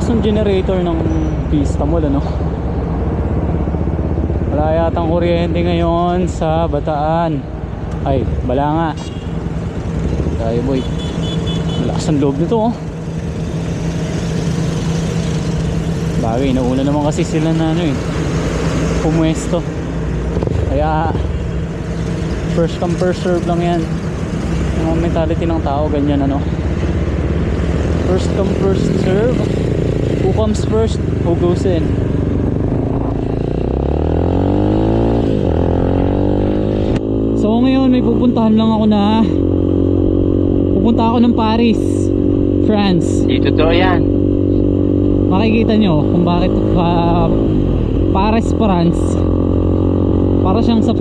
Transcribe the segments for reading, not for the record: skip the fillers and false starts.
ng generator ng pista mo, ano? Wala yatang kuryente ngayon sa Bataan. Ay, Balanga. Tayo boy. Malakas ang loob nito, oh. Bagay, nauna naman kasi sila na ano eh, pumuesto. Kaya first come first serve lang yan. Yung mentality ng tao ganyan, ano. First come first serve. Who comes first, who goes in. So ngayon may pupuntahan lang ako na pupunta ako ng Paris, France. Dito to yan. Makikita nyo kung bakit Paris, France. Para siyang sa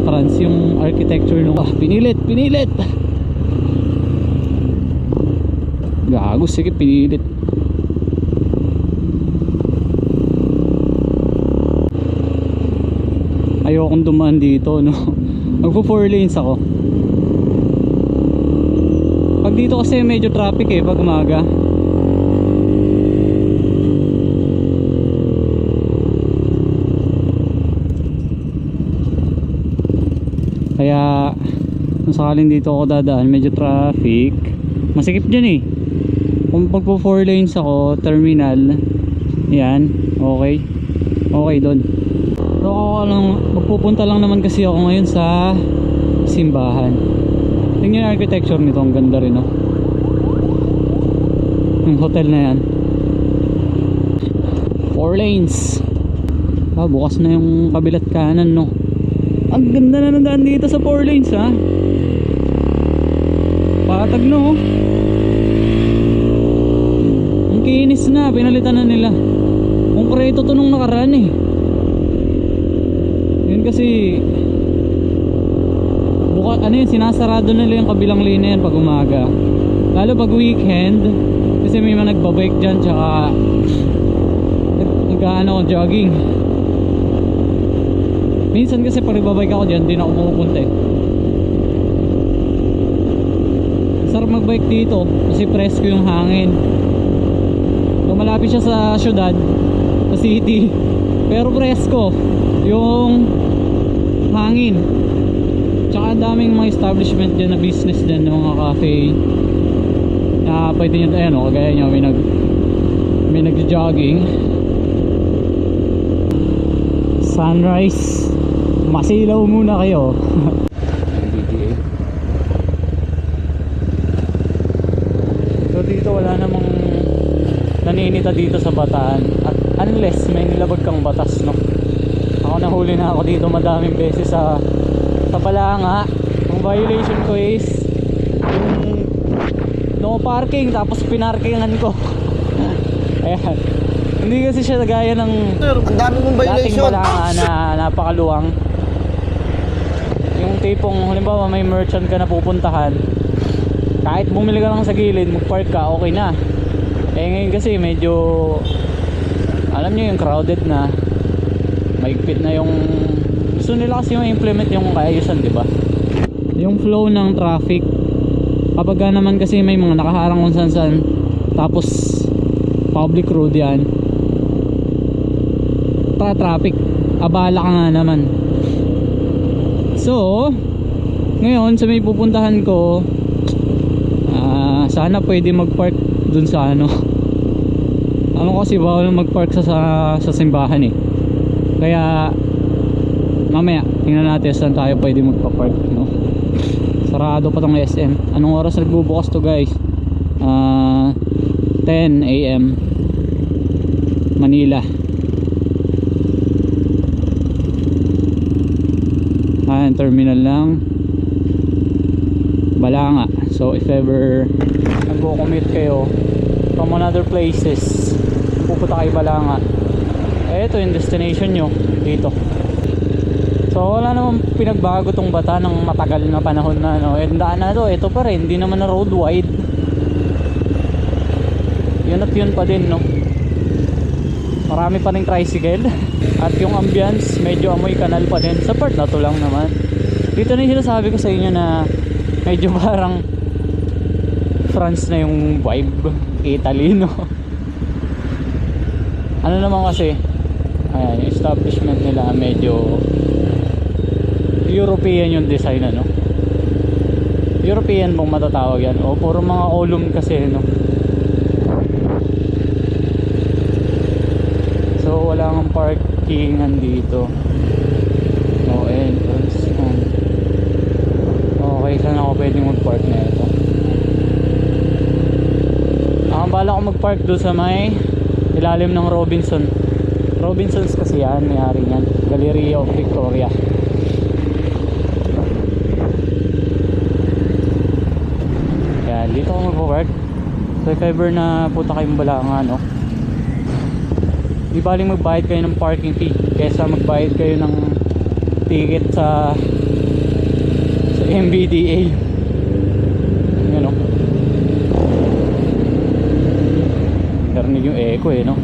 France yung architecture nung pinilit gago, sige pinilit. Ayokong dumaan dito, no. Magpo 4 lanes ako. Pag dito kasi medyo traffic eh pag umaga. Kaya kung sakaling dito ako dadaan medyo traffic, masikip dyan eh. Kung pagpo 4 lanes ako, terminal, yan, okay doon. So ako lang, magpupunta lang naman kasi ako ngayon sa simbahan. Tingnan yung architecture nito, ang ganda rin, no? Yung hotel na yan, 4 lanes. Bukas na yung kabilat kanan, no? Ang ganda na ng daan dito sa 4 lanes, ha? Patag, no? Ang kinis na, pinalitan na nila. Konkreto to nung nakaraan eh. Yun kasi ano yun, sinasarado nila yung kabilang lane yan pag umaga. Lalo pag weekend, kasi may mga nagbabike dyan, tsaka nag-ano, jogging. Minsan kasi pag nagbabike ako dyan, di na ako pumupunta eh. Sarap magbike dito kasi presko yung hangin. So, malapit siya sa syudad, sa city, pero presko yung hangin. Tsaka daming mga establishment dyan na business dyan, yung mga cafe na pwede nyo, ayan o, kagaya nyo may nag-jogging. Sunrise, masilaw muna kayo. So dito wala namang naninita dito sa Bataan, at unless may nilabag kang batas, no. Ako nahuli na ako dito madaming beses sa Balanga. Ang violation ko is yung no parking, tapos pinarkingan ko. Ayan, hindi kasi siya gaya ng Ang dami mong dating violation. Balanga na napakaluwang. Yung tipong halimbawa may merchant ka na pupuntahan, kahit bumili ka lang sa gilid, mag-park ka, okay na. Eh ngayon kasi medyo, alam nyo yung crowded na, maigpit na yung gusto nila kasi ma-implement yung kaayusan, di ba? Yung flow ng traffic. Kapag naman kasi may mga nakaharang kung saan, tapos public road yan, traffic, abala ka nga naman. So ngayon sa may pupuntahan ko, sana pwede mag-park dun sa ano kasi bawal mag-park sa simbahan eh. Kaya mamaya tingnan natin saan tayo pwede magpa-park, no? Sarado pa tong SM. Anong oras nagbubukas to, guys? 10 AM Manila. Terminal lang Balanga. So if ever nagko-commute kayo from another places, pupunta kayo Balanga, ito yung destination nyo dito. So wala namang pinagbago tong Bataan ng matagal na panahon na, no? Yung daan na to, ito pa rin, hindi naman na road wide. Yun at yun pa din, no? Marami pa rin tricycle. At yung ambience, medyo amoy kanal pa din. Sa part na to lang naman. Dito na yung sinasabi ko sa inyo na medyo parang France na yung vibe, Italy, no? Ano naman kasi, ayan, yung establishment nila medyo European yung design, ano. European bang matatawag yan? O puro mga olum kasi, no. So wala kang parkingan dito. No entrance. Okay, saan ako pwedeng mag-park na ito? Ang bala ko mag-park doon sa may ilalim ng Robinsons kasi yan, may-ari yan, Galleria of Victoria. Yan, dito ako mag-park. So if ever na punta kayong Balanga, no, di baling magbayad kayo ng parking fee kaysa magbayad kayo ng ticket sa MBDA. Yan, no. Narinig yung echo eh, no.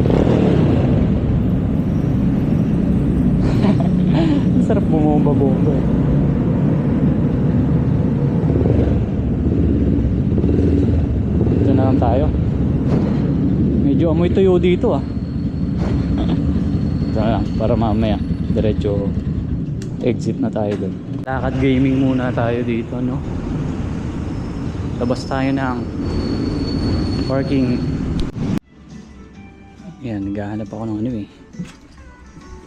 Sarap bumomba-bomba eh. Ito na lang tayo. Medyo amoy tuyo dito ah. Ito na lang, para mamaya diretso exit na tayo doon. Lakad gaming muna tayo dito, no. Labas tayo ng parking. Yan, naghahanap ako ng ano eh,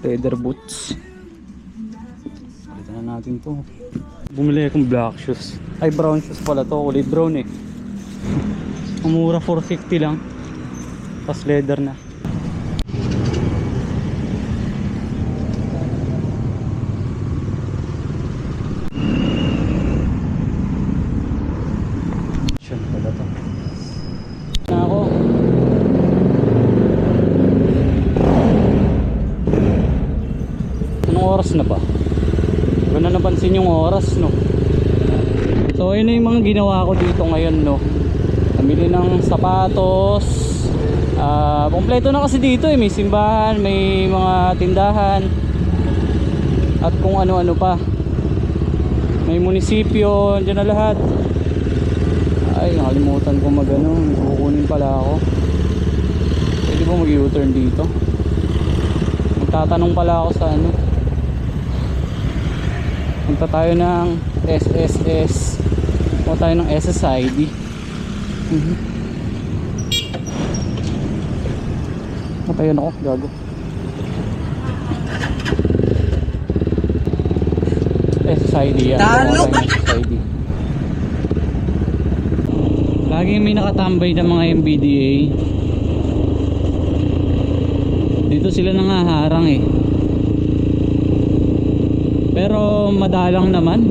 leather boots. Palitan na natin to. Bumili akong black shoes. Ay, brown shoes pala to, kulay brown eh. Ang mura, 450 lang. Tapos leather na. Siyan pala to. Na ako. Anong oras na ba? Hindi ko na napansin yung oras, no. So ayun na yung mga ginawa ko dito ngayon, no. Namili ng sapatos. Kompleto na kasi dito eh. May simbahan, may mga tindahan, at kung ano-ano pa. May munisipyo, dyan na lahat. Ay, nakalimutan ko mag-ano, may kukunin pala ako. Pwede ba mag-U-turn dito? Magtatanong pala ako sa ano. Punta tayo ng SSS. Punta tayo ng SSID. Matayon ako, gago. SSID yan. Talo ba? SSID. Lagi may nakatambay ng mga MBDA. Dito sila nangaharang eh. Pero madalang naman.